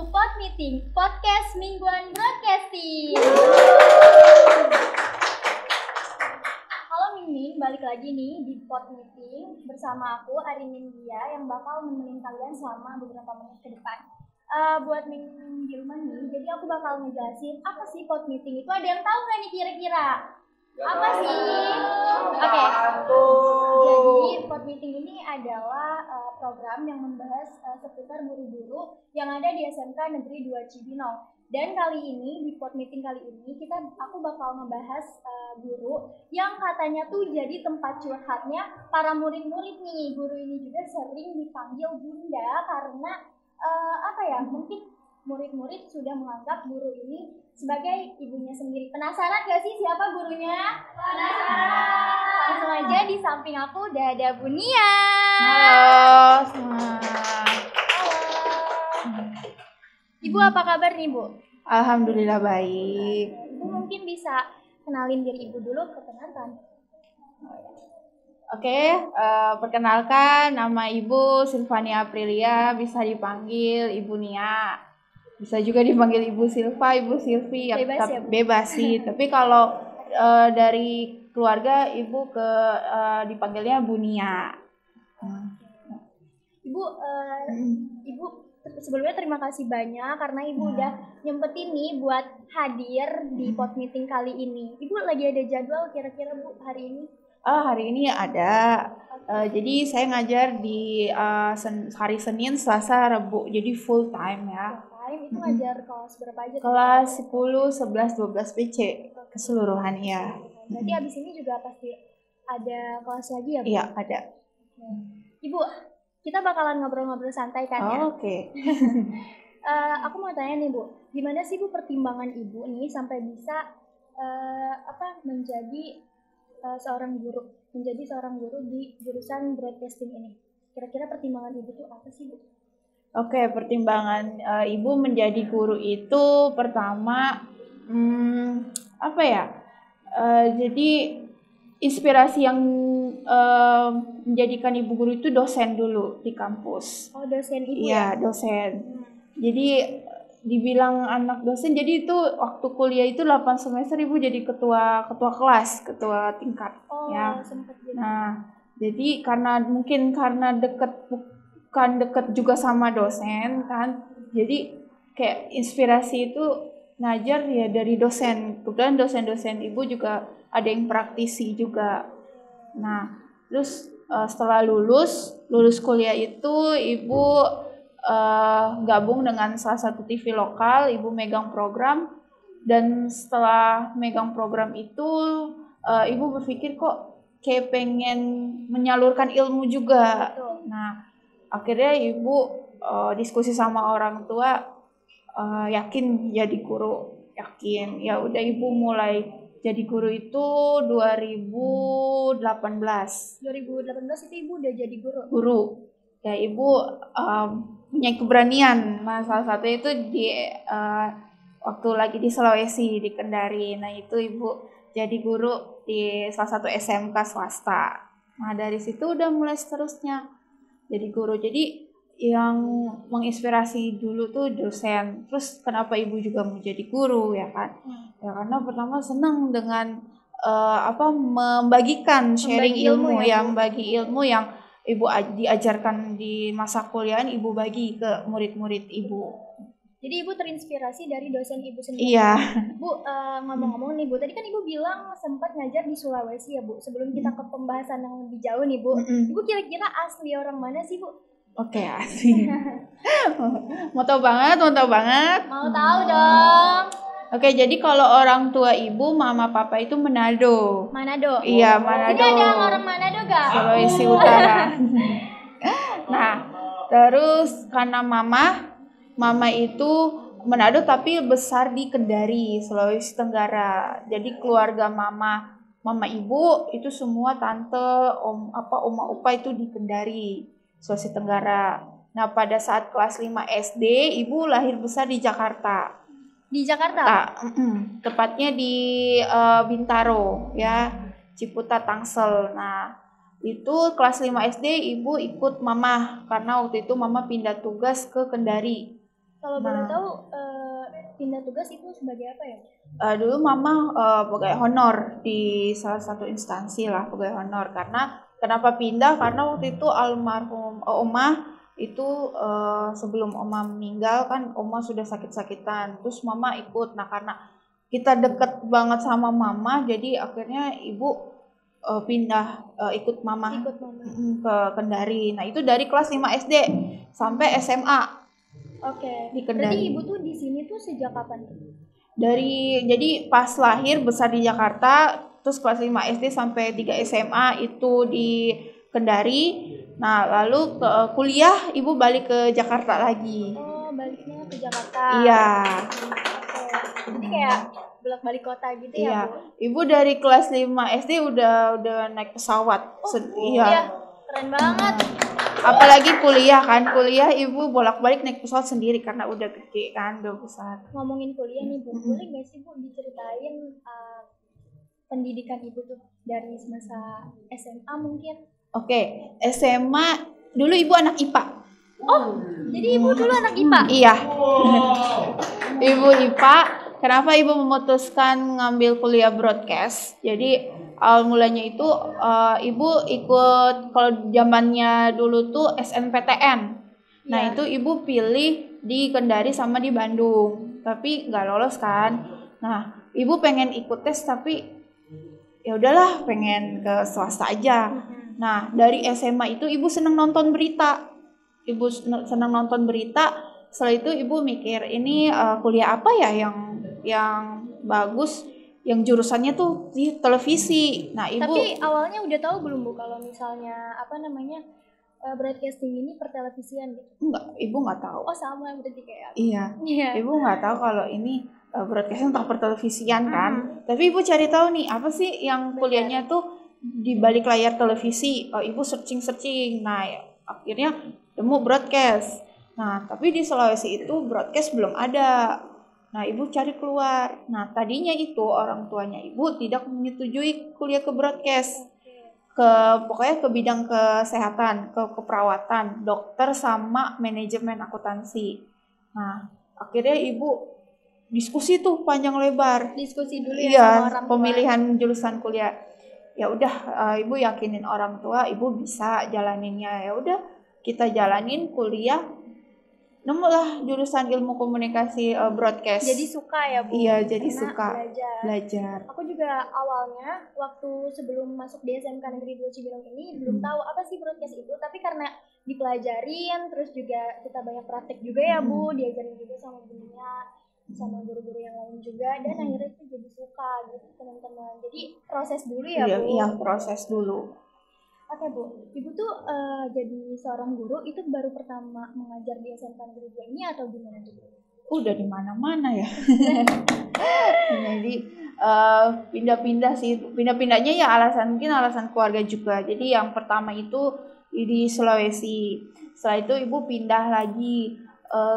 Pod Meeting, podcast mingguan broadcasting. Halo Ming, balik lagi nih di Pod Meeting bersama aku Arimin Dia yang bakal nemenin kalian selama beberapa menit ke depan. Buat Ming di rumah nih, jadi aku bakal ngejelasin apa sih Pod Meeting itu. Ada yang tahu nggak nih kira-kira? Apa sih? Oke. Jadi Pod Meeting ini adalah program yang membahas seputar guru-guru yang ada di SMK Negeri 2 Cibinong. Dan kali ini di Pod Meeting kali ini aku bakal membahas guru yang katanya tuh jadi tempat curhatnya para murid-murid nih. Guru ini juga sering dipanggil Bunda karena mungkin murid-murid sudah menganggap guru ini sebagai ibunya sendiri. Penasaran gak sih siapa gurunya? Penasaran! Langsung aja di samping aku udah ada Bu Nia. Halo semua. Ibu apa kabar nih Bu? Alhamdulillah baik. Ibu mungkin bisa kenalin diri Ibu dulu, perkenalkan. Oke, perkenalkan nama Ibu Silvania Aprilia, bisa dipanggil Ibu Nia. Bisa juga dipanggil Ibu Silva, Ibu Silvi, Bebas ya, Bu? bebas sih. Tapi kalau dari keluarga Ibu dipanggilnya Bu Nia. Ibu sebelumnya terima kasih banyak karena Ibu udah nyempetin nih buat hadir di Pod Meeting kali ini. Ibu lagi ada jadwal kira-kira Bu hari ini? Hari ini ada. Jadi saya ngajar di hari Senin, Selasa, Rabu. Jadi full time ya. Itu ngajar kelas berapa aja? Kelas 10, 11, 12 PC keseluruhan ya. Berarti abis ini juga pasti ada kelas lagi ya Bu? Iya ada. Ibu, kita bakalan ngobrol-ngobrol santai kan ya? Oke. Aku mau tanya nih Bu, gimana sih Bu pertimbangan Ibu nih sampai bisa menjadi seorang guru di jurusan broadcasting ini? Kira-kira pertimbangan Ibu tuh apa sih Bu? Oke, pertimbangan Ibu menjadi guru itu pertama jadi inspirasi yang menjadikan Ibu guru itu dosen dulu di kampus. Oh, dosen Ibu ya? Iya, dosen. Jadi dibilang anak dosen, jadi itu waktu kuliah itu 8 semester Ibu jadi ketua kelas, ketua tingkat. Oh, ya. sempat jadi. Nah, jadi karena deket juga sama dosen kan, jadi kayak inspirasi itu ngajar ya dari dosen. Kemudian dosen-dosen Ibu juga ada yang praktisi juga. Nah, terus setelah lulus kuliah itu Ibu gabung dengan salah satu TV lokal. Ibu megang program, dan setelah megang program itu Ibu berpikir kok kayak pengen menyalurkan ilmu juga. Nah, akhirnya Ibu diskusi sama orang tua, yakin jadi guru, yakin. Ya udah Ibu mulai jadi guru itu 2018. 2018 itu Ibu udah jadi Guru. Ya Ibu punya keberanian. Nah, salah satu itu di waktu lagi di Sulawesi, di Kendari. Nah, itu Ibu jadi guru di salah satu SMK swasta. Nah, dari situ udah mulai seterusnya jadi guru. Jadi yang menginspirasi dulu tuh dosen. Terus kenapa Ibu juga mau jadi guru ya kan? Ya karena pertama senang dengan membagikan sharing ilmu ya, membagi ilmu yang Ibu diajarkan di masa kuliah, Ibu bagi ke murid-murid Ibu. Jadi Ibu terinspirasi dari dosen Ibu sendiri. Iya. Bu, ngomong-ngomong nih Bu, tadi kan Ibu bilang sempat ngajar di Sulawesi ya Bu. Sebelum kita ke pembahasan yang lebih jauh nih Bu, Ibu kira-kira asli orang mana sih Bu? Oke, asli. Mau tahu banget? Mau tahu dong. Oke, jadi kalau orang tua Ibu, mama papa itu Manado. Manado? Iya, Manado. Ini ada orang Manado gak? Sulawesi Utara. Nah, terus karena mama itu Manado tapi besar di Kendari, Sulawesi Tenggara. Jadi keluarga mama Ibu itu semua tante, oma opa itu di Kendari, Sulawesi Tenggara. Nah, pada saat kelas 5 SD, Ibu lahir besar di Jakarta. Di Jakarta? Tepatnya di Bintaro ya, Ciputat, Tangsel. Nah, itu kelas 5 SD Ibu ikut mama karena waktu itu mama pindah tugas ke Kendari. Kalau boleh tahu pindah tugas itu sebagai apa ya? Dulu mama pegawai honor di salah satu instansi lah, pegawai honor. Karena kenapa pindah? Karena waktu itu almarhum Oma itu sebelum Oma meninggal kan Oma sudah sakit-sakitan. Terus mama ikut. Nah karena kita deket banget sama mama, jadi akhirnya ibu pindah ikut mama ke Kendari. Nah itu dari kelas 5 SD sampai SMA. Oke. Di Kendari. Berarti ibu tuh di sini tuh sejak kapan? Jadi pas lahir besar di Jakarta, terus kelas 5 SD sampai 3 SMA itu di Kendari. Nah, lalu ke kuliah ibu balik ke Jakarta lagi. Oh, baliknya ke Jakarta. Iya. Oke. Jadi kayak bolak-balik kota gitu ya, Bu? Ibu dari kelas 5 SD udah naik pesawat. Iya. Keren banget. Apalagi kuliah kan, kuliah ibu bolak-balik naik pesawat sendiri karena udah gede kan, udah besar. Ngomongin kuliah nih Bu, boleh nggak sih Bu diceritain pendidikan ibu tuh dari semasa SMA mungkin? Oke, SMA dulu ibu anak IPA. Oh, jadi ibu dulu anak IPA? Iya. Ibu IPA. Kenapa ibu memutuskan ngambil kuliah broadcast? Jadi awal mulanya itu ibu ikut, kalau zamannya dulu tuh SNPTN. Nah itu ibu pilih di Kendari sama di Bandung, tapi nggak lolos kan. Nah ibu pengen ikut tes tapi ya udahlah pengen ke swasta aja. Nah dari SMA itu ibu seneng nonton berita. Ibu seneng nonton berita. Setelah itu ibu mikir ini kuliah apa ya yang bagus, yang jurusannya tuh di televisi. Nah ibu. Tapi awalnya udah tahu belum Bu kalau misalnya broadcasting ini pertelevisian gitu? Enggak, ibu nggak tahu. Oh sama berarti kayak. Iya. Ibu nggak tahu kalau ini broadcasting tentang pertelevisian kan. Tapi ibu cari tahu nih apa sih yang kuliahnya tuh di balik layar televisi. Ibu searching. Nah akhirnya temu broadcast. Nah tapi di Sulawesi itu broadcast belum ada. Nah ibu cari keluar. Nah tadinya itu orang tuanya ibu tidak menyetujui kuliah ke broadcast, pokoknya ke bidang kesehatan, ke keperawatan, dokter sama manajemen akuntansi. Nah akhirnya ibu diskusi tuh panjang lebar. Diskusi dulu ya sama orang tua. Pemilihan jurusan kuliah. Ya udah ibu yakinin orang tua ibu bisa jalaninnya. Ya udah kita jalanin kuliah. Nemulah jurusan ilmu komunikasi broadcast. Jadi suka ya Bu? Iya, jadi karena suka belajar. Aku juga awalnya waktu sebelum masuk di SMK Negeri 2 Cibinong ini belum tahu apa sih broadcast itu, tapi karena dipelajarin terus juga kita banyak praktek juga ya Bu, diajarin juga sama gurunya, sama guru-guru yang lain juga, dan akhirnya itu jadi suka gitu teman-teman. Jadi proses dulu ya Bu? Iya, proses dulu. Oke Bu, Ibu tuh jadi seorang guru itu baru pertama mengajar di SMK Negeri 2 ini atau gimana tuh? Udah di mana-mana ya. Jadi pindah-pindah sih. Pindah-pindahnya ya mungkin alasan keluarga juga. Jadi yang pertama itu di Sulawesi. Setelah itu ibu pindah lagi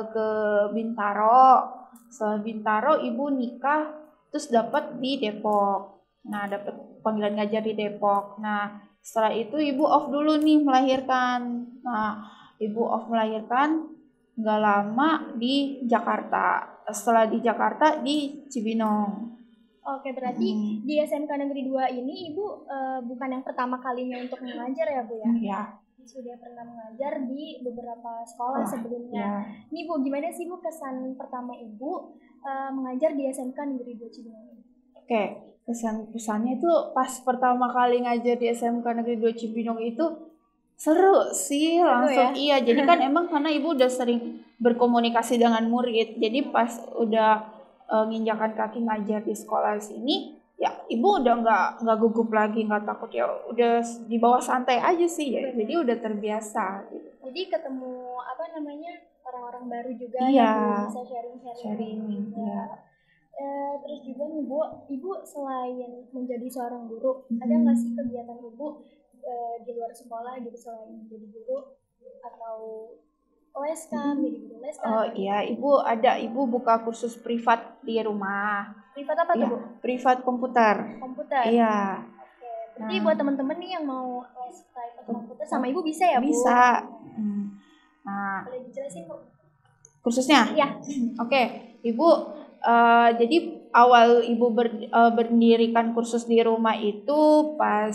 ke Bintaro. Setelah Bintaro ibu nikah terus dapat di Depok. Nah, dapat panggilan ngajar di Depok. Nah, setelah itu ibu off dulu nih melahirkan. Nah, ibu off melahirkan nggak lama di Jakarta. Setelah di Jakarta di Cibinong. Oke, berarti di SMK Negeri 2 ini ibu bukan yang pertama kalinya untuk mengajar ya Bu ya? Iya. Sudah pernah mengajar di beberapa sekolah sebelumnya. Nih Bu, gimana sih Bu kesan pertama ibu mengajar di SMK Negeri 2 Cibinong ini? Oke. Kesan-kesannya itu pas pertama kali ngajar di SMK Negeri 2 Cibinong itu seru sih, langsung ya? Iya, jadi kan emang karena ibu udah sering berkomunikasi dengan murid, jadi pas udah nginjakan kaki ngajar di sekolah sini, ya ibu udah nggak gugup lagi, nggak takut, ya udah di bawah santai aja sih ya, jadi udah terbiasa. Gitu. Jadi ketemu orang-orang baru juga, iya, bisa sharing. Ya. Terus juga nih Bu, ibu selain menjadi seorang guru, ada nggak sih kegiatan ibu di luar sekolah gitu selain menjadi guru atau les kan, jadi guru les kan? Oh iya, ibu buka kursus privat di rumah. Privat apa tuh Bu? Privat komputer. Komputer? Iya. Oke, berarti buat teman-teman nih yang mau les private komputer sama ibu bisa ya Bu? Bisa. Nah, boleh dijelasin Bu? kursusnya? Ya. Oke, Ibu, jadi awal Ibu berdirikan kursus di rumah itu pas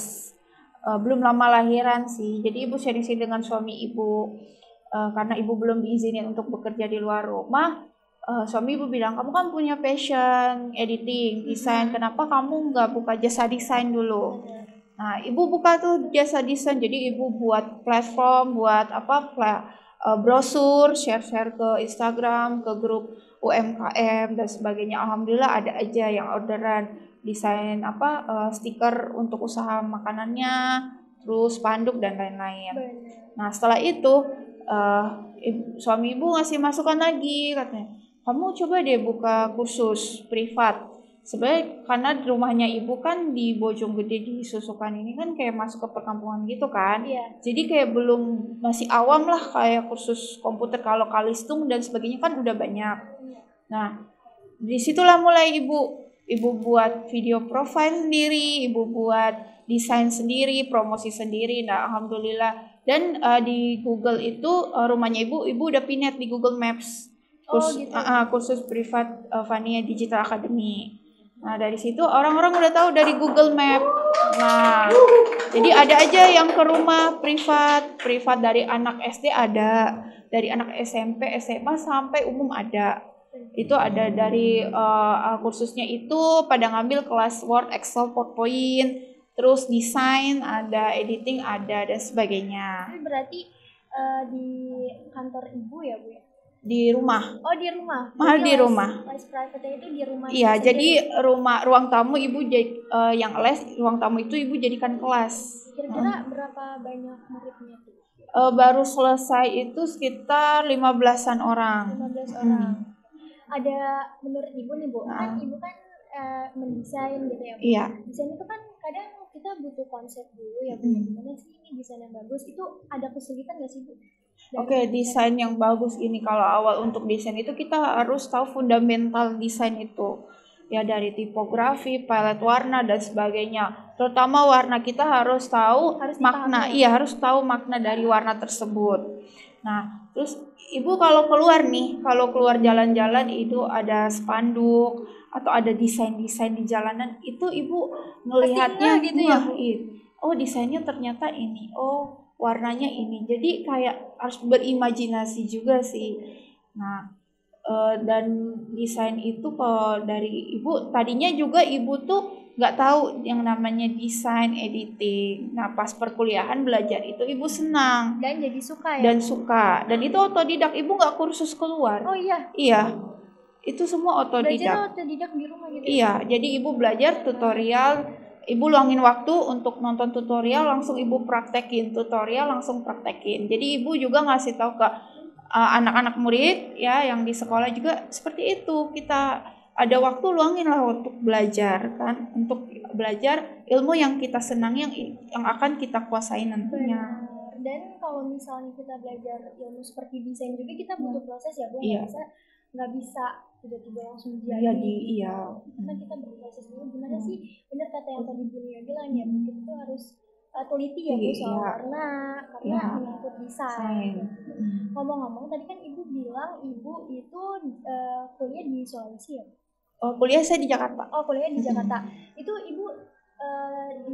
belum lama lahiran sih. Jadi Ibu sharing-sharing dengan suami Ibu, karena Ibu belum diizinin untuk bekerja di luar rumah. Suami Ibu bilang, kamu kan punya passion editing, desain, kenapa kamu nggak buka jasa desain dulu? Nah, Ibu buka tuh jasa desain, jadi Ibu buat platform, buat brosur, share-share ke Instagram, ke grup UMKM dan sebagainya. Alhamdulillah ada aja yang orderan desain stiker untuk usaha makanannya, terus spanduk dan lain-lain. Nah, setelah itu suami Ibu ngasih masukan lagi, katanya, kamu coba deh buka kursus privat. Sebenarnya karena rumahnya Ibu kan di Bojonggede di Susukan ini kan kayak masuk ke perkampungan gitu kan. Jadi kayak masih awam lah, kayak kursus komputer, kalau Kalistung dan sebagainya kan udah banyak. Nah, disitulah mulai Ibu buat video profile sendiri, Ibu buat desain sendiri, promosi sendiri. Nah, alhamdulillah. Dan di Google itu rumahnya Ibu udah pinet di Google Maps. Kursus privat Vania Digital Academy. Nah, dari situ orang-orang udah tahu dari Google Map. Nah, jadi ada aja yang ke rumah privat dari anak SD ada, dari anak SMP, SMA sampai umum ada. Itu ada dari kursusnya itu pada ngambil kelas Word, Excel, PowerPoint, terus desain ada, editing ada, dan sebagainya. Itu berarti di kantor Ibu ya, Bu ya? Di rumah. Oh, di rumah. Mahal di rumah. Les private itu di rumah. Iya, jadi ruang tamu Ibu yang les, ruang tamu itu Ibu jadikan kelas. Kira-kira berapa banyak muridnya tuh? Baru selesai itu sekitar 15-an orang. 15 orang. Ada menurut Ibu nih, Bu, kan Ibu kan mendesain gitu ya, Bu. Iya. Desain itu kan kadang kita butuh konsep dulu ya, Bu. Gimana sih ini desain yang bagus? Itu ada kesulitan nggak sih, Bu? Oke, desain yang bagus ini, kalau awal untuk desain itu kita harus tahu fundamental desain itu. Ya, dari tipografi, palet warna dan sebagainya. Terutama warna, kita harus tahu makna. Iya, harus tahu makna dari warna tersebut. Nah, terus Ibu kalau keluar jalan-jalan itu ada spanduk atau ada desain-desain di jalanan, itu Ibu melihatnya gitu ya, Bu? Oh, desainnya ternyata ini. Oh, warnanya ini. Jadi kayak harus berimajinasi juga sih. Nah, dan desain itu kalau dari Ibu, tadinya juga Ibu tuh nggak tahu yang namanya desain editing. Nah, pas perkuliahan belajar itu Ibu senang dan jadi suka ya. Dan itu otodidak, Ibu nggak kursus keluar. Oh iya. Iya, itu semua otodidak. Belajar otodidak di rumah gitu. Iya, jadi Ibu belajar tutorial. Ibu luangin waktu untuk nonton tutorial, langsung Ibu praktekin tutorial, langsung praktekin. Jadi Ibu juga ngasih tahu ke anak-anak murid ya yang di sekolah juga seperti itu. Kita ada waktu luangin lah untuk belajar kan, untuk belajar ilmu yang kita senang, yang akan kita kuasai nantinya. Dan kalau misalnya kita belajar ilmu seperti desain juga kita butuh proses ya, Bu. Iya. Nggak bisa tiba-tiba langsung jadi. Iya. Karena kita berproses dulu gimana sih, benar kata yang tadi Bu Nia bilang ya, kita tuh harus teliti ya, Bu, soal warna karena menyangkut desain. Ngomong-ngomong, tadi kan Ibu bilang Ibu itu kuliah di Sulawesi ya? Oh, kuliah saya di Jakarta. Oh, kuliah di Jakarta. Itu Ibu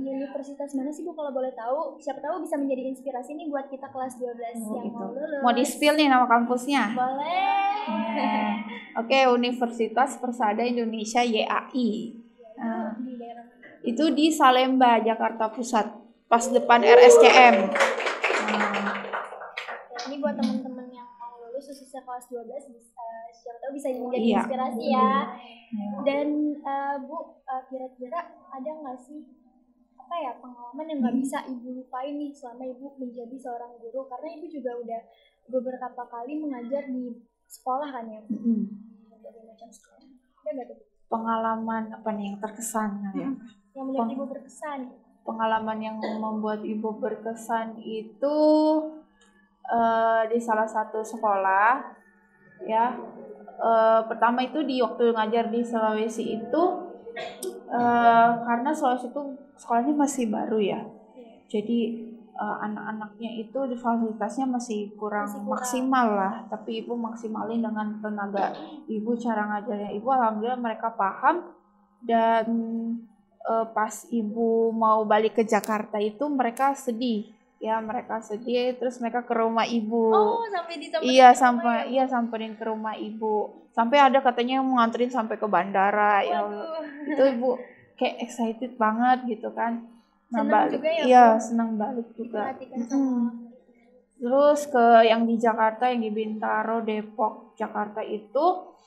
di universitas mana sih, Bu, kalau boleh tahu? Siapa tahu bisa menjadi inspirasi nih buat kita kelas 12 yang mau lulus. Mau di-spill nih nama kampusnya? Boleh. Oke, Universitas Persada Indonesia YAI. Di daerah mana? Itu di Salemba, Jakarta Pusat, pas depan RSCM. Ini buat teman-teman yang mau lulus khususnya kelas 12 siapa tahu bisa menjadi inspirasi ya. Dan Bu, kira-kira ada nggak sih pengalaman yang nggak bisa Ibu lupain nih selama Ibu menjadi seorang guru, karena Ibu juga udah beberapa kali mengajar di sekolah kan ya? Berbagai macam sekolah. Ada nggak tuh? Pengalaman apa nih yang terkesan ya? Yang menurut Ibu berkesan? Pengalaman yang membuat Ibu berkesan itu di salah satu sekolah ya. Pertama itu di waktu ngajar di Sulawesi itu karena Sulawesi itu sekolahnya masih baru ya. Jadi anak-anaknya itu di fasilitasnya masih kurang maksimal lah, tapi ibu maksimalin dengan tenaga ibu, cara ngajarnya ibu alhamdulillah mereka paham. Dan pas ibu mau balik ke Jakarta itu mereka sedih ya, terus mereka ke rumah ibu. Sampai iya samperin ke rumah ibu, sampai ada katanya yang mau nganterin sampai ke bandara. Ya itu ibu kayak excited banget gitu kan. Nah, senang juga ya, senang balik juga. Terus ke yang di Jakarta, yang di Bintaro, Depok, Jakarta itu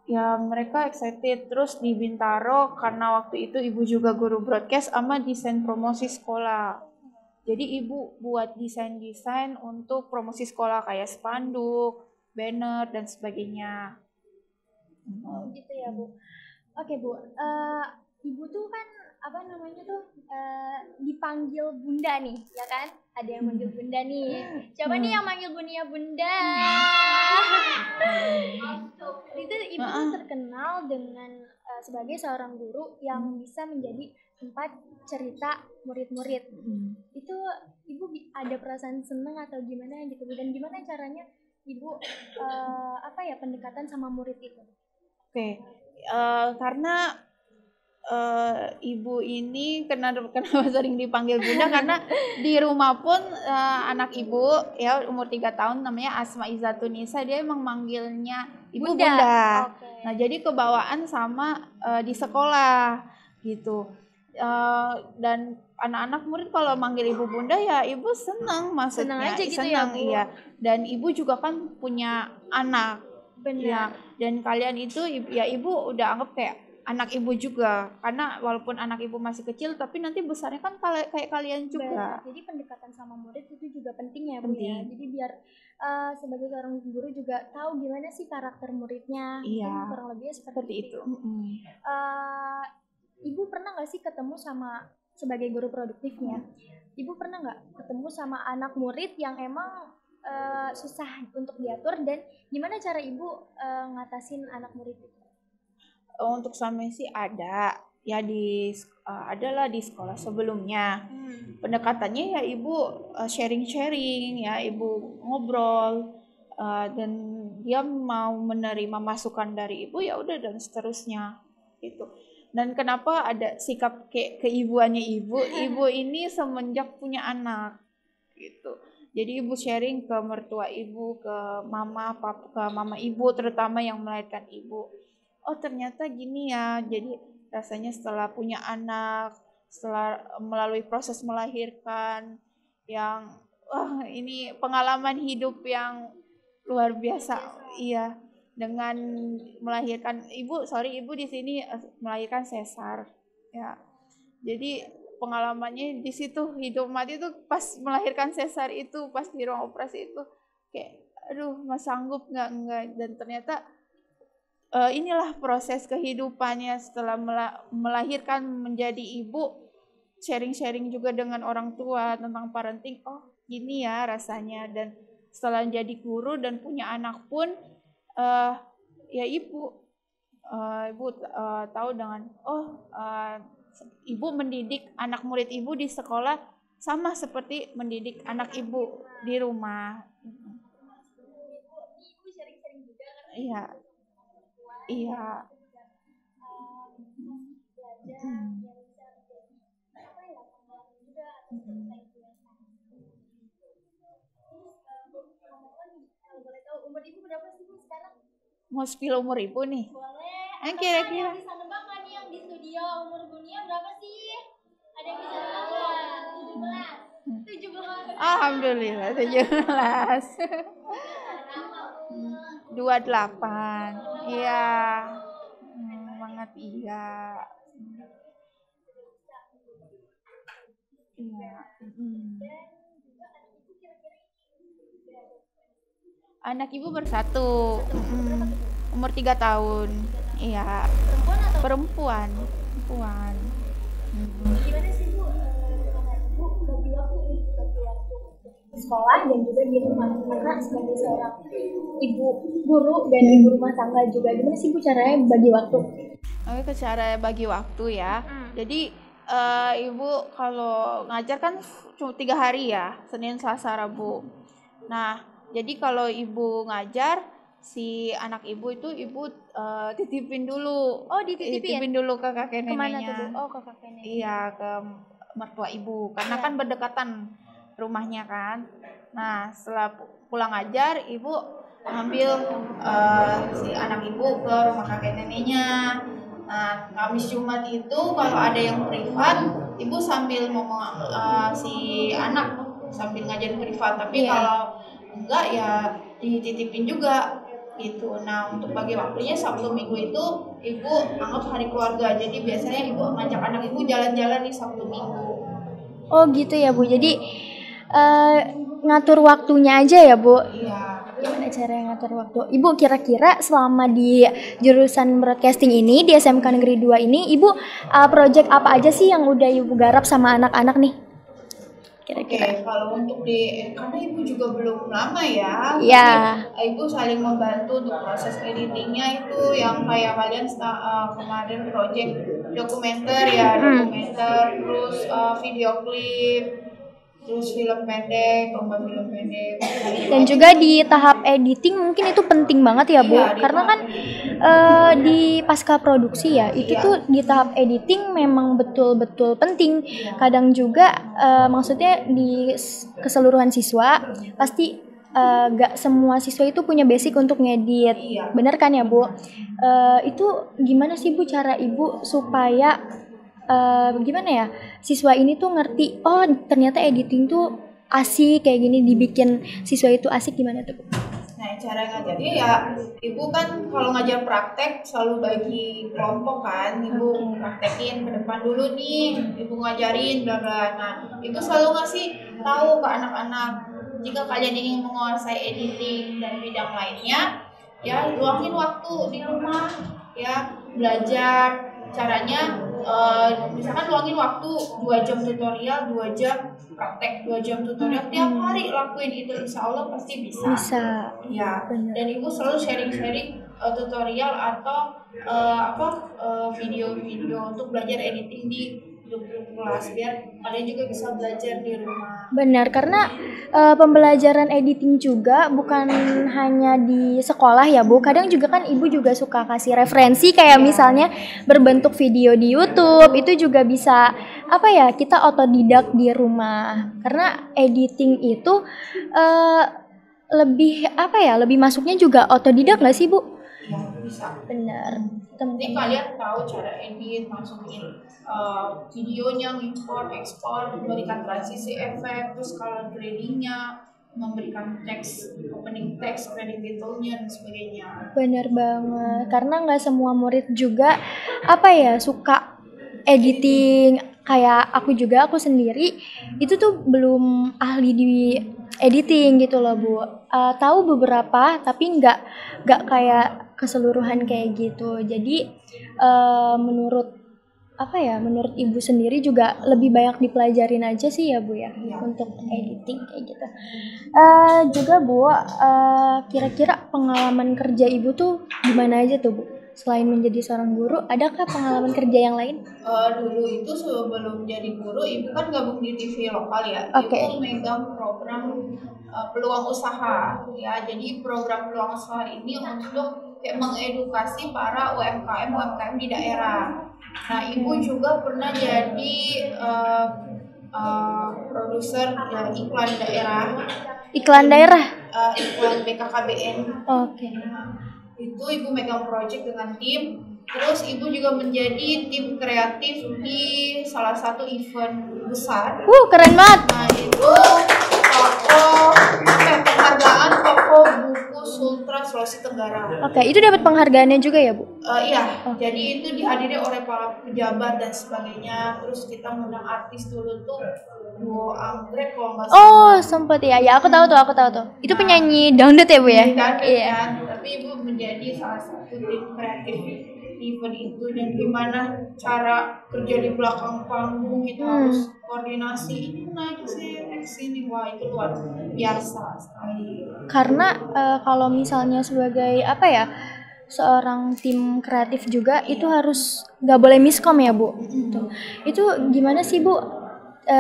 ya mereka excited. Terus di Bintaro karena waktu itu ibu juga guru broadcast sama desain promosi sekolah. Jadi ibu buat desain untuk promosi sekolah kayak spanduk, banner dan sebagainya. Gitu ya Bu. Oke Bu, ibu tuh kan dipanggil Bunda nih, ya kan? Ada yang manggil Bunda nih. Siapa nih yang manggil Bunda? Itu ibu tuh terkenal dengan sebagai seorang guru yang bisa menjadi tempat cerita murid-murid. Itu ibu ada perasaan senang atau gimana gitu? Dan gimana caranya ibu pendekatan sama murid itu? Oke. Karena ibu ini kenapa sering dipanggil Bunda karena di rumah pun anak ibu ya umur 3 tahun namanya Asma Izzatunisa, dia emang manggilnya ibu Bunda. Okay. Nah jadi kebawaan sama di sekolah gitu. Dan anak-anak murid kalau manggil ibu Bunda ya ibu senang, maksudnya senang aja gitu senang, ya, Bu? Iya. Dan ibu juga kan punya anak. Benar. Ya, dan kalian itu ya ibu udah anggap kayak anak ibu juga, karena walaupun anak ibu masih kecil tapi nanti besarnya kan kayak kalian juga. Jadi pendekatan sama murid itu juga penting ya Bu ya. Jadi biar sebagai seorang guru juga tahu gimana sih karakter muridnya. Iya. Kurang lebih seperti itu. Ibu pernah nggak sih ketemu sama, sebagai guru produktifnya, ibu pernah nggak ketemu sama anak murid yang emang susah untuk diatur, dan gimana cara ibu ngatasin anak murid itu? Untuk suami sih ada ya, adalah di sekolah sebelumnya. Pendekatannya ya ibu sharing ya, ibu ngobrol dan dia mau menerima masukan dari ibu ya udah, dan seterusnya gitu. Dan kenapa ada sikap kayak keibuannya ibu ini semenjak punya anak gitu. Jadi ibu sharing ke mertua ibu, ke mama ibu terutama yang melahirkan ibu. Oh ternyata gini ya, jadi rasanya setelah punya anak, setelah melalui proses melahirkan, yang ini pengalaman hidup yang luar biasa. Iya, dengan melahirkan ibu di sini melahirkan sesar ya. Jadi pengalamannya di situ hidup mati tuh pas melahirkan sesar itu, pas di ruang operasi itu kayak aduh mas sanggup nggak, dan ternyata inilah proses kehidupannya setelah melahirkan menjadi ibu, sharing juga dengan orang tua tentang parenting. Oh gini ya rasanya. Dan setelah jadi guru dan punya anak pun ya ibu tahu dengan ibu mendidik anak murid ibu di sekolah sama seperti mendidik anak ibu di rumah. Ibu sharing juga kan? Iya. Iya. Boleh tahu umur ibu berapa sih Bu sekarang? Mau spill umur ibu nih? Boleh. Kira-kira yang bisa nebak kan yang di studio, umur Bunia berapa sih? Ada yang bisa nebak? 17. Alhamdulillah 17. 28. Iya. Banget iya. Iya. Anak ibu bersatu. Umur 3 tahun. Iya. Perempuan. Gimana sih Bu? Bu bagi waktu sekolah dan juga di rumah, karena sebagai seorang ibu guru dan ibu rumah tangga juga, gimana sih Bu caranya bagi waktu? Oke, cara bagi waktu ya. Jadi Ibu kalau ngajar kan cuma 3 hari ya, Senin, Selasa, Rabu. Nah, jadi kalau ibu ngajar, si anak ibu itu ibu titipin dulu. Oh, dititipin? Titipin dulu ke kakek Kemana neneknya. tuh, Bu? Oh, ke kakek nenek. Iya, ke mertua ibu. Karena Iya. kan berdekatan rumahnya kan. Nah, setelah pulang ngajar, ibu ngambil si anak ibu ke rumah kakek neneknya. Nah, Kamis Jumat itu kalau ada yang privat, ibu sambil ngomong si anak sambil ngajar privat. Tapi Iya. kalau enggak ya dititipin juga gitu. Nah, untuk bagi waktunya Sabtu Minggu itu ibu anggap hari keluarga. Jadi biasanya ibu ngajak anak ibu jalan-jalan nih Sabtu Minggu. Oh gitu ya Bu, jadi ngatur waktunya aja ya Bu? Iya. Gimana cara ngatur waktu? Ibu kira-kira selama di jurusan broadcasting ini, di SMK Negeri 2 ini, Ibu project apa aja sih yang udah Ibu garap sama anak-anak nih? Kira-kira. Kalau untuk karena ibu juga belum lama ya. Iya. Jadi, ibu saling membantu untuk proses editingnya itu yang kayak kalian kemarin project dokumenter ya, dokumenter, terus video klip, terus film pendek, lomba film pendek. Dan juga di tahap editing mungkin itu penting banget ya Bu, Iya, karena kan di pasca produksi ya, itu tuh di tahap editing memang betul-betul penting. Kadang juga maksudnya di keseluruhan siswa pasti gak semua siswa itu punya basic untuk ngedit. Iya. Bener kan ya Bu? Itu gimana sih Bu cara Ibu supaya gimana ya, siswa ini tuh ngerti, oh ternyata editing tuh asik kayak gini, dibikin siswa itu asik, gimana tuh Bu? Nah, cara ngajarnya ya, ibu kan kalau ngajar praktek selalu bagi kelompok kan, ibu praktekin ke depan dulu nih, ibu ngajarin bla bla. Nah, ibu selalu ngasih tahu ke anak-anak, jika kalian ingin menguasai editing dan bidang lainnya, ya luangin waktu di rumah, ya belajar. Caranya misalkan luangin waktu 2 jam tutorial, 2 jam praktek, 2 jam tutorial tiap hari lakuin itu, insya Allah pasti bisa. Bisa. Ya, Bener. dan ibu selalu sharing-sharing tutorial atau video-video untuk belajar editing di grup kelas biar kalian juga bisa belajar di rumah. Benar, karena pembelajaran editing juga bukan hanya di sekolah ya Bu. Kadang juga kan Ibu juga suka kasih referensi kayak misalnya berbentuk video di YouTube. Itu juga bisa apa ya, kita otodidak di rumah. Karena editing itu lebih apa ya, lebih masuknya juga otodidak nggak sih Bu? Ya, bisa. Benar. Nanti kalian tahu cara edit, masukin videonya, import, ekspor, memberikan transisi efek, terus color gradingnya, memberikan teks, opening teks, credit detailnya dan sebagainya. Benar banget, karena nggak semua murid juga apa ya suka editing. Kayak aku juga, aku sendiri itu tuh belum ahli di editing gitu loh Bu. Tahu beberapa tapi nggak kayak keseluruhan kayak gitu. Jadi menurut menurut Ibu sendiri juga lebih banyak dipelajarin aja sih ya Bu ya, untuk editing kayak gitu. Juga Bu, kira-kira pengalaman kerja Ibu tuh gimana aja tuh Bu? Selain menjadi seorang guru, adakah pengalaman kerja yang lain? Dulu itu sebelum jadi guru, ibu kan gabung di TV lokal ya. Oke. Ibu megang program peluang usaha ya. Jadi program peluang usaha ini untuk mengedukasi para UMKM di daerah. Nah, ibu juga pernah jadi produser iklan daerah. Iklan daerah? Iklan BKKBN. Oke. Nah, itu ibu megang project dengan tim. Terus ibu juga menjadi tim kreatif di salah satu event besar. Keren banget. Nah, itu penghargaan toko buku Sultra Sulawesi Tenggara. Oke, itu dapat penghargaannya juga ya Bu? Iya, jadi itu dihadiri oleh para pejabat dan sebagainya. Terus kita ngundang artis dulu tuh Duo Anggrek kalau nggak salah. Oh, sempet ya. Ya, aku tahu tuh. Itu penyanyi dangdut ya Bu ya? Iya. Kan? Tapi ibu menjadi salah satu tim kreatif event itu, dan gimana cara kerja di belakang panggung itu harus koordinasi ini naik sini, wah itu luar biasa sekali. Karena kalau misalnya sebagai seorang tim kreatif juga itu harus nggak boleh miskom ya Bu. Itu gimana sih Bu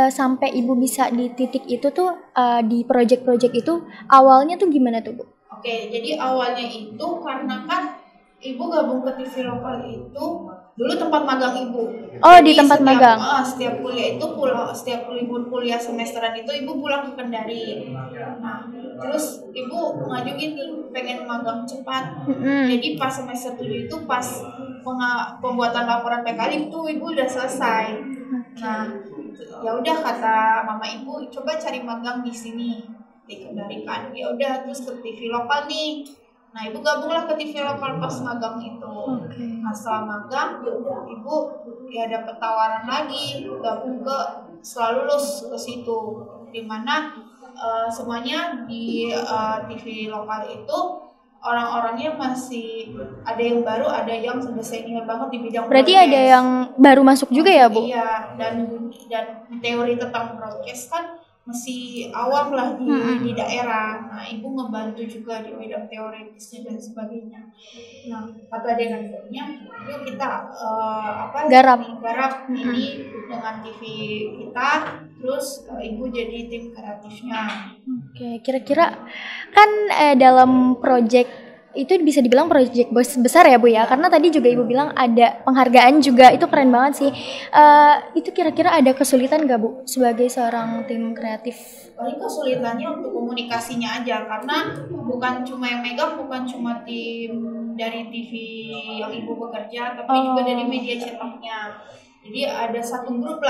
sampai Ibu bisa di titik itu tuh di project-project itu awalnya tuh gimana tuh Bu? Oke, jadi awalnya itu karena kan Ibu gabung ke TV lokal itu dulu tempat magang Ibu. Oh, Jadi di tempat magang. Setiap kuliah itu setiap libur kuliah semesteran itu Ibu pulang ke Kendari. Nah, terus Ibu ngajuin pengen magang cepat. Jadi pas semester 7 itu pas pembuatan laporan PKL itu Ibu udah selesai. Nah, ya udah kata mama Ibu coba cari magang di sini di Kendari kan. Ya udah terus ke TV lokal nih. Nah, Ibu gabunglah ke TV lokal pas magang itu. Nah, setelah magang, Ibu ya dapat tawaran lagi gabung ke setelah lulus ke situ. Dimana semuanya di TV lokal itu orang-orangnya masih ada yang baru, ada yang sudah senior banget di bidang Berarti broadcast. ada yang baru masuk juga ya Bu? Iya, dan teori tentang broadcast kan masih awam lah di daerah. Nah, Ibu ngebantu juga di bidang teoritisnya dan sebagainya. Nah, kata direkturnya, yuk kita garap ini dengan TV kita, terus Ibu jadi tim kreatifnya. Oke, kira-kira kan dalam project itu bisa dibilang proyek besar ya Bu ya, karena tadi juga Ibu bilang ada penghargaan juga, itu keren banget sih. Itu kira-kira ada kesulitan gak Bu sebagai seorang tim kreatif? Paling kesulitannya untuk komunikasinya aja, karena bukan cuma yang megang, bukan cuma tim dari TV yang Ibu bekerja, tapi juga dari media cetaknya. Jadi ada satu grup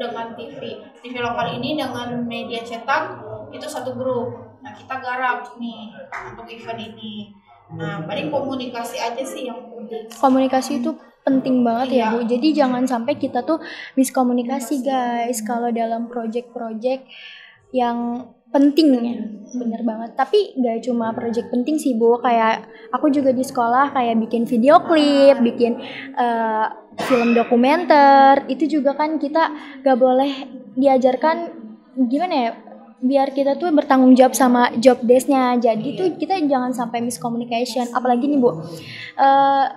dengan TV lokal ini dengan media cetak, itu satu grup. Nah, kita garap nih untuk event ini. Nah, paling komunikasi aja sih yang penting. Komunikasi itu penting banget ya Bu. Jadi jangan sampai kita tuh miskomunikasi guys kalau dalam project-project yang penting ya. Bener banget. Tapi gak cuma project penting sih Bu. Kayak aku juga di sekolah kayak bikin video klip, bikin film dokumenter. Itu juga kan kita gak boleh diajarkan gimana ya, biar kita tuh bertanggung jawab sama job desk-nya. Jadi tuh kita jangan sampai miscommunication. Apalagi nih Bu,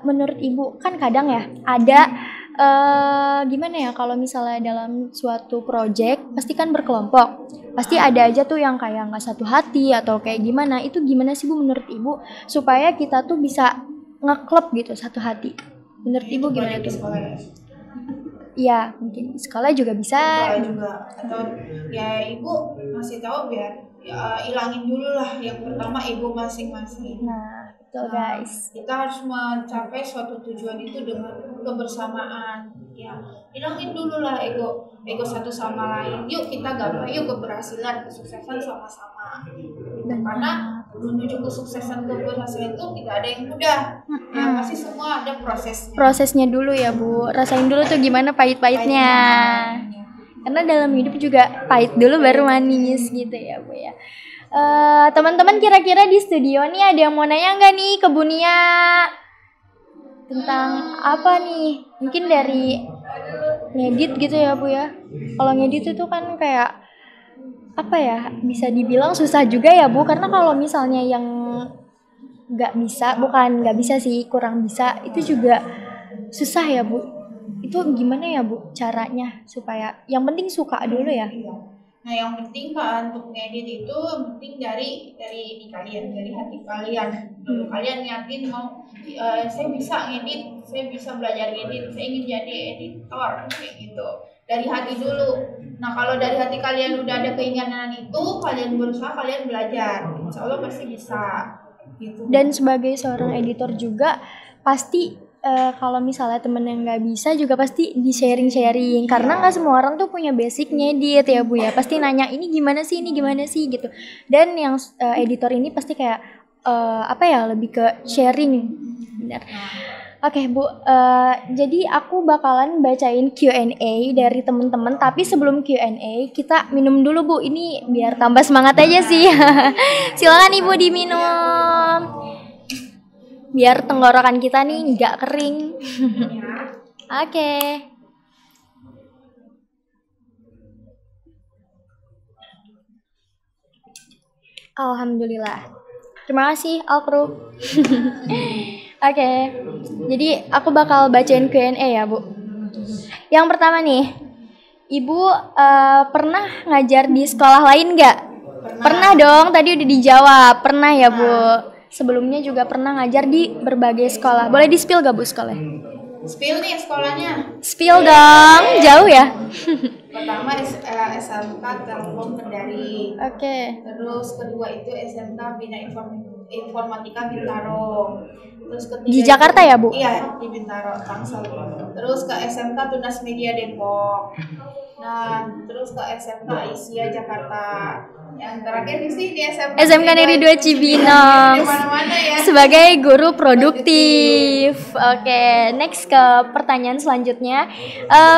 menurut Ibu kan kadang ya ada gimana ya, kalau misalnya dalam suatu project pasti kan berkelompok, pasti ada aja tuh yang kayak nggak satu hati atau kayak gimana. Itu gimana sih Bu menurut Ibu supaya kita tuh bisa ngeklub gitu satu hati? Menurut Ibu gimana tuh? Iya, mungkin sekolah juga bisa. Juga. Atau ya Ibu masih tahu biar ilangin dulu lah yang pertama ego masing-masing. Nah, betul guys. Kita harus mencapai suatu tujuan itu dengan kebersamaan. Ya, ilangin dulu lah ego satu sama lain. Yuk kita gapai, yuk keberhasilan, kesuksesan sama-sama. Karena menuju kesuksesan keberhasilan itu tidak ada yang mudah. Ya, pasti semua ada prosesnya. Prosesnya dulu ya Bu, rasain dulu tuh gimana pahit-pahitnya. Karena dalam hidup juga pahit dulu baru manis gitu ya Bu ya. Teman-teman kira-kira di studio nih ada yang mau nanya nggak nih ke Bu Nia? Tentang apa nih? Mungkin dari ngedit gitu ya Bu ya. Kalau ngedit itu kan kayak apa ya, bisa dibilang susah juga ya Bu. Karena kalau misalnya yang bukan nggak bisa sih, kurang bisa, itu juga susah ya Bu. Itu gimana ya Bu caranya supaya yang penting suka dulu ya? Nah, yang penting kan untuk ngedit itu penting dari ini kalian, dari hati kalian. Kalian niatin mau saya bisa ngedit, saya bisa belajar ngedit, saya ingin jadi editor kayak gitu. Dari hati dulu. Nah, kalau dari hati kalian udah ada keinginan itu, kalian berusaha, kalian belajar, insya Allah pasti bisa. Gitu. Dan sebagai seorang editor juga pasti kalau misalnya temen yang nggak bisa juga pasti di sharing karena nggak semua orang tuh punya basic ngedit ya Bu ya, pasti nanya ini gimana sih gitu. Dan yang editor ini pasti kayak lebih ke sharing. Benar. Oke Bu, jadi aku bakalan bacain Q&A dari teman-teman, tapi sebelum Q&A kita minum dulu Bu, ini biar tambah semangat aja sih. Silakan Ibu diminum, biar tenggorokan kita nih nggak kering. Oke. Alhamdulillah. Terima kasih Alpro. Oke, jadi aku bakal bacain Q&A ya Bu. Yang pertama nih, Ibu pernah ngajar di sekolah lain nggak? Pernah dong, tadi udah dijawab. Pernah ya Bu. Sebelumnya juga pernah ngajar di berbagai sekolah. Boleh di-spill gak Bu sekolah? Spill nih sekolahnya. Spill dong, jauh ya? Pertama SMK Telkom Kendari. Oke. Terus kedua itu SMK Bina Informatika Bintaro. Terus ketiga Di Jakarta ya Bu? Iya, di Bintaro, Tangsel. Terus ke SMK Tunas Media Depok. Nah, terus ke SMK Asia Jakarta. Yang terakhir sih di SMK Negeri 2 Cibinong. Di mana-mana ya. Sebagai guru produktif. Oke, next ke pertanyaan selanjutnya.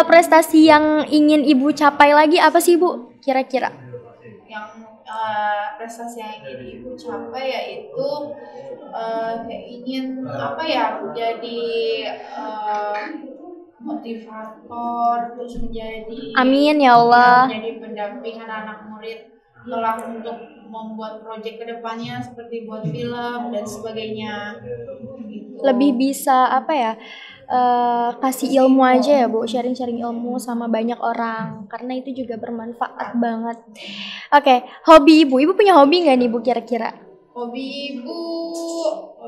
Prestasi yang ingin Ibu capai lagi apa sih Bu? Kira-kira? Yang prestasi yang ingin Ibu capai yaitu kayak ingin apa ya, menjadi motivator, terus menjadi Amin ya Allah. menjadi pendamping anak-anak murid kelak untuk membuat proyek kedepannya seperti buat film dan sebagainya gitu. Lebih bisa apa ya, kasih ilmu aja ya Bu, sharing-sharing ilmu sama banyak orang karena itu juga bermanfaat banget. Oke, hobi Ibu punya hobi nggak nih Bu kira-kira? Hobi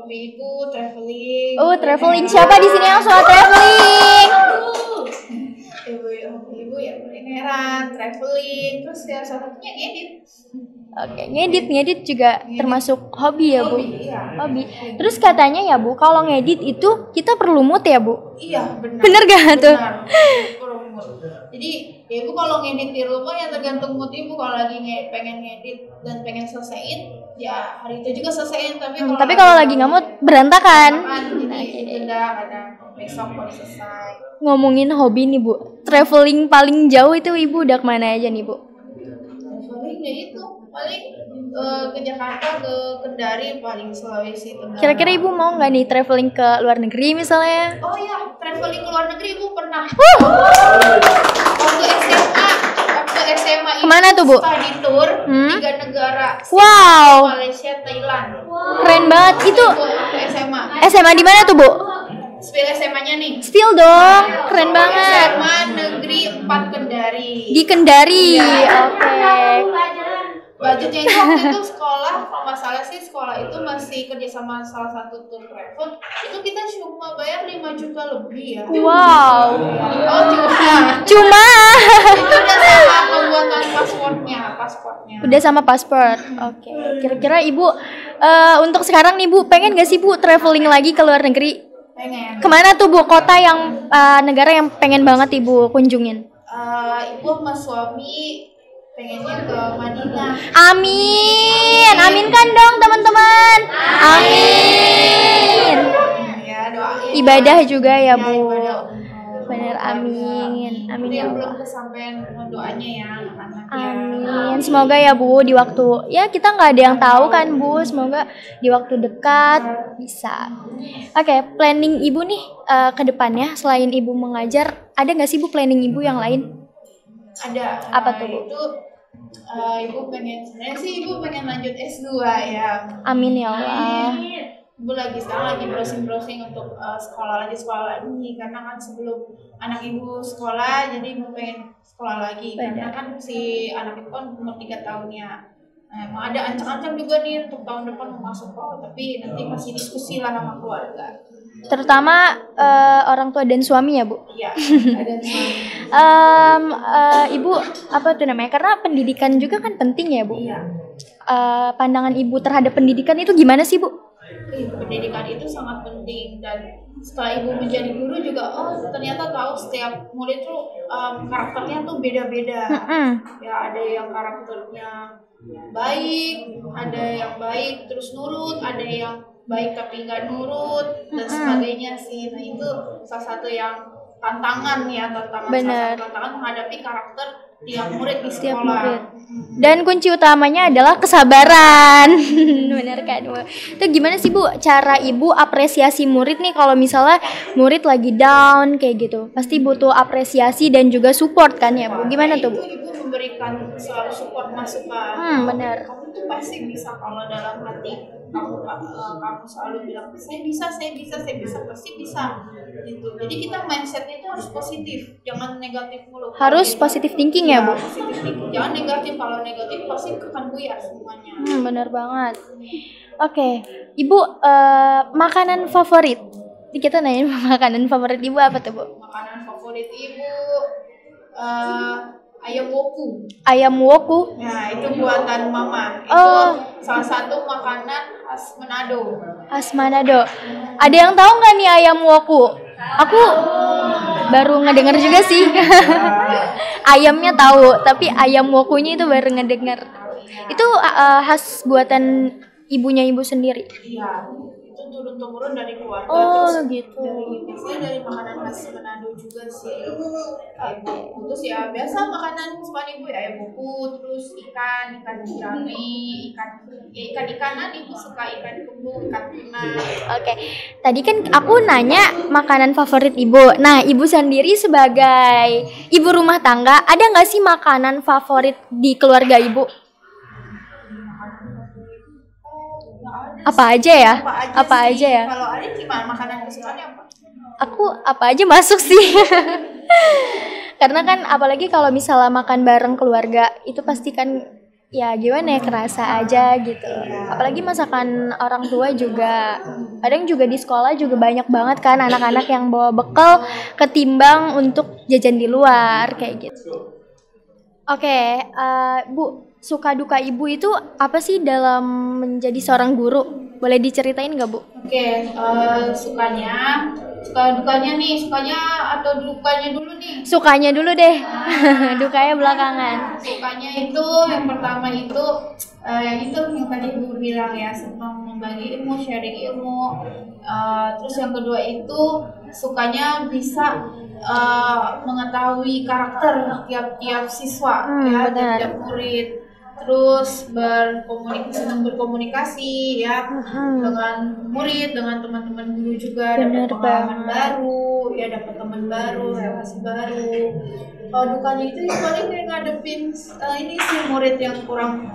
ibu traveling. Oh, traveling. Siapa di sini yang suka traveling? Ibu ya kulineran, traveling, terus ya salah satunya ngedit. Oke, ngedit juga termasuk hobi ya Bu? Iya. Hobi. Terus katanya ya Bu, kalau ngedit itu kita perlu mood ya Bu? Iya, benar. Bener gak tuh? Perlu mood. Jadi ya Ibu kalau ngedit di rumah ya tergantung mood Ibu. Kalau lagi pengen ngedit dan pengen selesaiin, ya hari itu juga selesaiin. Tapi kalau lagi nggak mood berantakan. Jadi ditunda kadang besok baru selesai. Ngomongin hobi nih Bu, traveling paling jauh itu Ibu udah kemana aja nih Bu? Traveling ya itu paling ke Jakarta, ke Kendari, paling Sulawesi Tenggara. Kira-kira Ibu mau nggak nih traveling ke luar negeri misalnya? Oh iya, traveling ke luar negeri Ibu pernah. Waktu SMA itu kemana tuh Bu? Study tour 3 negara. Wow. Malaysia, Thailand. Keren banget itu. Waktu SMA. SMA di mana tuh Bu? Spill SMA-nya nih. Spill dong, keren banget. SMA Negeri 4 Kendari. Di Kendari, oke. Budgetnya itu waktu itu sekolah, kalau nggak salah sih sekolah itu masih kerja sama salah satu tour private. Itu kita cuma bayar 5 juta lebih ya. Wow. Oh Cuma. Itu udah sama pembuatan pasportnya. Udah sama paspor. Oke. Kira-kira Ibu untuk sekarang nih Bu, pengen gak sih Bu traveling lagi ke luar negeri? Pengen. Kemana tuh Bu kota yang negara yang pengen banget Ibu kunjungin? Ibu sama suami pengennya ke Madinah. Amin. Aminkan dong teman-teman. Amin. Ya doain. Ibadah juga ya Bu. Ibadah. Bener, amin. Amin ya Belum Allah. kesampaian doanya ya anak-anak ya. Amin. Semoga ya Bu di waktu ya kita nggak ada yang tahu kan Bu. Semoga di waktu dekat bisa. Oke, planning Ibu nih ke depannya selain Ibu mengajar, ada nggak sih Bu planning Ibu yang lain? Ada. Apa tuh Bu? Itu Ibu pengen, sebenarnya sih Ibu pengen lanjut S2 ya. Amin ya Allah. Ibu sekarang lagi browsing untuk sekolah lagi karena kan sebelum anak Ibu sekolah jadi Ibu pengen sekolah lagi. Karena kan si anak itu kan umur 3 tahunnya. Nah, emang ada ancang-ancang juga nih untuk tahun depan mau masuk tapi nanti masih diskusi lah sama keluarga. Terutama orang tua dan suami ya Bu. Iya, ada suami. Ibu apa tuh namanya? Karena pendidikan juga kan penting ya Bu. Iya. Pandangan Ibu terhadap pendidikan itu gimana sih Bu? Pendidikan itu sangat penting dan setelah Ibu menjadi guru juga ternyata tahu setiap murid tuh karakternya tuh beda-beda. Ya ada yang karakternya baik, ada yang baik terus nurut, ada yang baik tapi nggak nurut dan sebagainya sih. Nah itu salah satu yang tantangan menghadapi karakter tiap murid di sekolah. Murid. Dan kunci utamanya adalah kesabaran. Benar kan Bu? Itu gimana sih Bu cara Ibu apresiasi murid nih kalau misalnya murid lagi down kayak gitu? Pasti butuh apresiasi dan juga support kan ya Bu? Gimana tuh Bu? Ibu memberikan memberikan selalu support masukan. Benar. Kamu tuh pasti bisa kalau dalam hati kamu selalu bilang saya bisa pasti bisa gitu. Jadi kita mindsetnya itu harus positif, jangan negatif mulu. Harus positive thinking ya, Bu? Positive thinking, jangan negatif. Kalau negatif pasti akan buyar semuanya. Benar banget. Oke, Ibu, makanan favorit? Kita nanya makanan favorit Ibu apa tuh, Bu? Makanan favorit Ibu ayam woku. Ayam woku? Nah, itu buatan Mama. Itu salah satu makanan khas Manado. Khas Manado. Ada yang tahu nggak nih ayam woku? Aku baru ngedenger juga sih. Ayamnya tahu, tapi ayam wokunya itu baru ngedenger. Itu khas buatan ibunya Ibu sendiri? Iya, itu turun-temurun dari keluarga. Terus gitu. Biasanya dari makanan khas Manado juga sih. Terus ya biasa makanan kesukaan Ibu ya, ayam woku, terus ikan gurame, ikan-ikanan. Ibu suka ikan kembung, ikan tuna. Oke, tadi kan aku nanya makanan favorit Ibu. Nah, Ibu sendiri sebagai ibu rumah tangga, ada nggak sih makanan favorit di keluarga Ibu? Apa aja ya? Apa aja ya? Kalau ada gimana makanan kesukaannya apa? Aku apa aja masuk sih. Karena kan apalagi kalau misalnya makan bareng keluarga itu pasti kan ya gimana ya, kerasa aja gitu. Apalagi masakan orang tua juga. Kadang juga di sekolah juga banyak banget kan anak-anak yang bawa bekal ketimbang untuk jajan di luar kayak gitu. Oke, Bu, suka duka Ibu itu apa sih dalam menjadi seorang guru? Boleh diceritain nggak, Bu? Oke, suka dukanya nih, sukanya atau dukanya dulu nih? Sukanya dulu deh, dukanya belakangan. Sukanya itu yang pertama itu yang tadi Ibu bilang ya, senang membagi ilmu, sharing ilmu. Terus yang kedua itu sukanya bisa mengetahui karakter tiap-tiap siswa, ya, tiap-tiap murid. Terus berkomunikasi ya dengan murid, dengan teman-teman guru juga, dapat pengalaman baru, ya dapat teman baru, relasi baru. Kalau dukanya itu ya paling kayak ngadepin ini sih murid yang kurang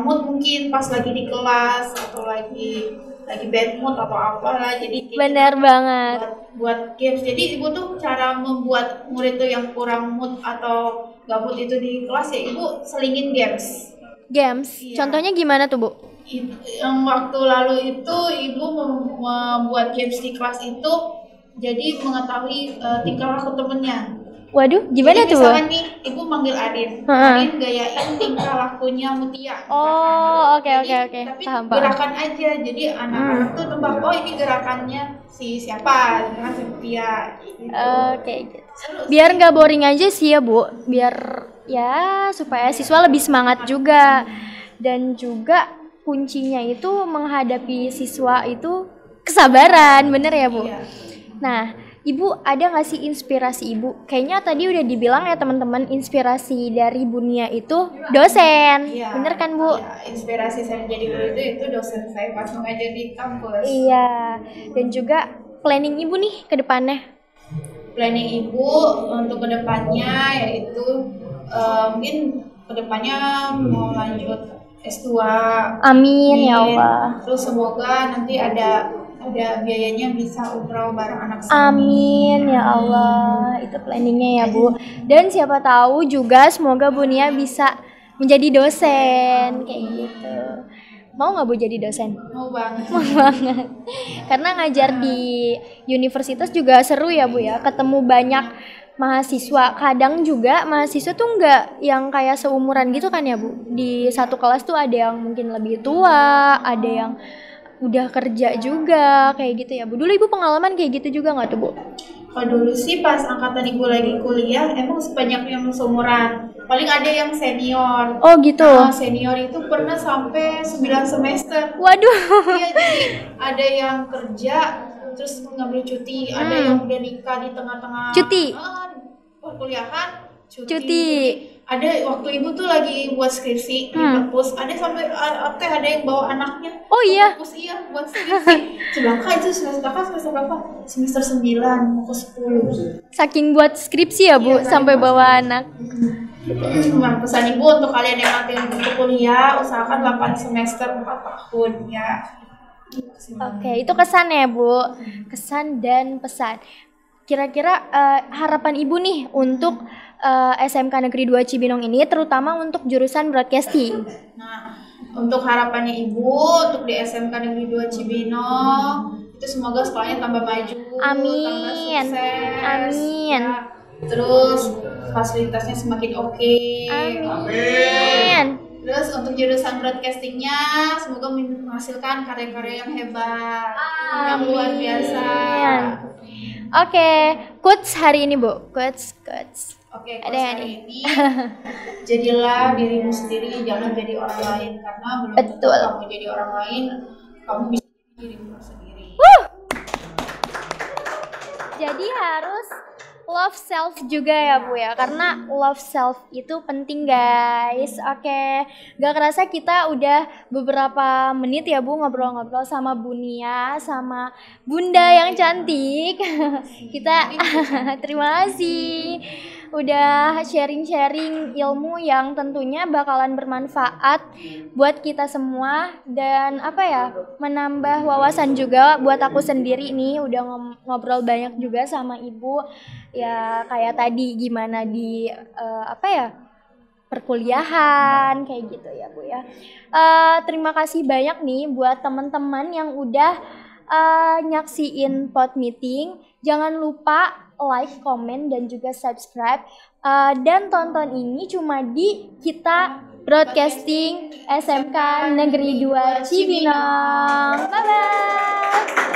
mood mungkin pas lagi di kelas atau lagi bad mood atau apalah, jadi benar banget buat games. Jadi Ibu tuh cara membuat murid tuh yang kurang mood atau gabut itu di kelas ya Ibu selingin games. Iya. Contohnya gimana tuh, Bu? Yang waktu lalu itu Ibu membuat games di kelas itu jadi mengetahui tingkah laku temennya. Waduh, gimana jadi, tuh, Bu? Misalkan nih Ibu manggil Arin gayain tingkah lakunya Mutia. Oke. Tapi paham. Gerakan aja, jadi anak-anak tuh tebak, ini gerakannya si siapa, gerakan si Mutia. Gitu. Oke. Biar nggak boring aja sih ya, Bu. Biar ya supaya siswa lebih semangat juga. Dan juga kuncinya itu menghadapi siswa itu kesabaran, bener ya, Bu? Iya. Nah, Ibu ada nggak sih inspirasi Ibu? Kayaknya tadi udah dibilang ya teman-teman, inspirasi dari Bu Nia itu dosen, bener kan, Bu? Iya, inspirasi saya menjadi guru itu dosen saya pas mengajar di kampus. Iya, dan juga planning Ibu nih ke depannya. Planning Ibu untuk kedepannya yaitu mungkin kedepannya mau lanjut S2. Amin ya Allah. Terus semoga nanti ada biayanya bisa umroh bareng anak saya. Amin ya Allah. Itu planningnya ya, Bu. Dan siapa tahu juga semoga Bu Nia bisa menjadi dosen kayak gitu. Mau nggak Bu jadi dosen? Mau banget. Mau banget. Karena ngajar di universitas juga seru ya, Bu ya. Ketemu banyak mahasiswa. Kadang juga mahasiswa tuh nggak yang kayak seumuran gitu kan ya, Bu. Di satu kelas tuh ada yang mungkin lebih tua, ada yang udah kerja juga kayak gitu ya, Bu. Dulu Ibu pengalaman kayak gitu juga nggak tuh, Bu? Kalau dulu sih pas angkatan Ibu lagi kuliah emang sebanyak yang seumuran. Paling ada yang senior. Oh gitu. Nah, senior itu pernah sampai 9 semester. Waduh. Iya, jadi ada yang kerja terus ngambil cuti, ada yang udah nikah di tengah-tengah perkuliahan cuti. Ada waktu Ibu tuh lagi buat skripsi di perpus, ada sampai ada yang bawa anaknya. Oh iya. Perpus, iya, buat skripsi. Celaka itu semester berapa? Semester 9 mau ke 10. Saking buat skripsi ya, Bu, Iya, sampai bawa anak. Cuma pesan ibu untuk kalian yang nanti untuk kuliah, usahakan 8 semester 4 tahun ya. Oke, itu kesannya Bu. Kesan dan pesan. Kira-kira harapan Ibu nih untuk SMK Negeri 2 Cibinong ini, terutama untuk jurusan broadcasting. Nah, untuk harapannya ibu untuk di SMK Negeri 2 Cibinong itu semoga sekolahnya tambah maju, Amin. tambah sukses, Amin. ya. Terus fasilitasnya semakin oke. Amin. Terus untuk jurusan broadcastingnya semoga menghasilkan karya-karya yang hebat, yang luar biasa. Oke, quotes hari ini Bu. Quotes. Oke, Ada yang hari ini jadilah dirimu sendiri, jangan jadi orang lain, karena belum tentu Betul. kamu jadi orang lain, kamu bisa jadi dirimu sendiri. Jadi harus love self juga ya Bu ya, karena love self itu penting guys. Oke, gak kerasa kita udah beberapa menit ya Bu ngobrol-ngobrol sama Bu Nia, sama Bunda yang cantik. Kita terima kasih udah sharing-sharing ilmu yang tentunya bakalan bermanfaat buat kita semua, dan menambah wawasan juga buat aku sendiri nih. Udah ngobrol banyak juga sama Ibu ya, kayak tadi gimana di perkuliahan kayak gitu ya Bu ya. Terima kasih banyak nih buat teman-teman yang udah nyaksiin pod meeting. Jangan lupa like, komen, dan juga subscribe, dan tonton ini cuma di Kita Broadcasting SMK Negeri 2 Cibinong. Bye bye.